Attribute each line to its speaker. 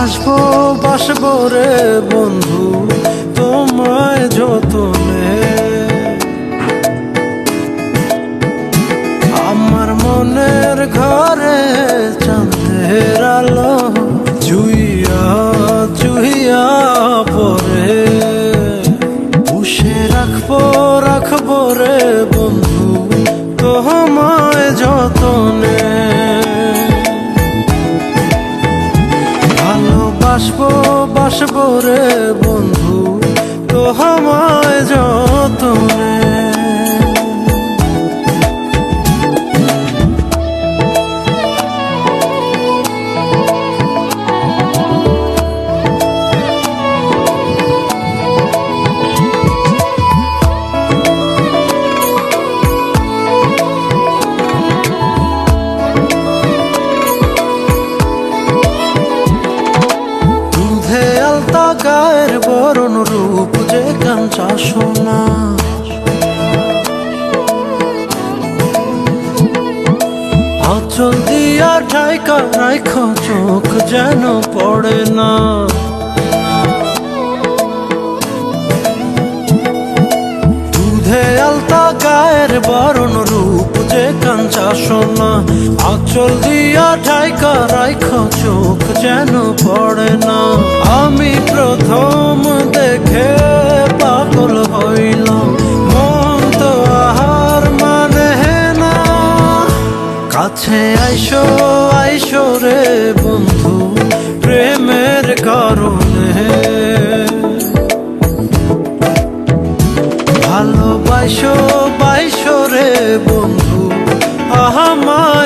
Speaker 1: বাসবো বাসবো রে বন্ধু তোমায় যতনে। আমার মনের ঘরে চাঁদের আলো চুইয়া চুইয়া পরে পুষে রাখবো রাখবো রে বন্ধু তোমায় যতনে। ভালোবাসবো বাসবো রে বন্ধু তোমায় যতনে। গায়ের বরণ রূপ যে কাঞ্চা সোনা, আঁচল দিয়া ঢাকা রাখ চোখ যেন পড়ে না। দুধে আলতা গায়ের বরণ রূপ যে কাঞ্চা সোনা, আঁচল দিয়া ঢাকা রাখ চোখ যেন পড়ে না। আমি প্রথম দেখে পাগল হইলাম, মন তো আহার মানে না। কাছে আইসো আইসো রে বন্ধু প্রেমের কারণে। ভালোবাসো বাইসো রে বন্ধু আমায়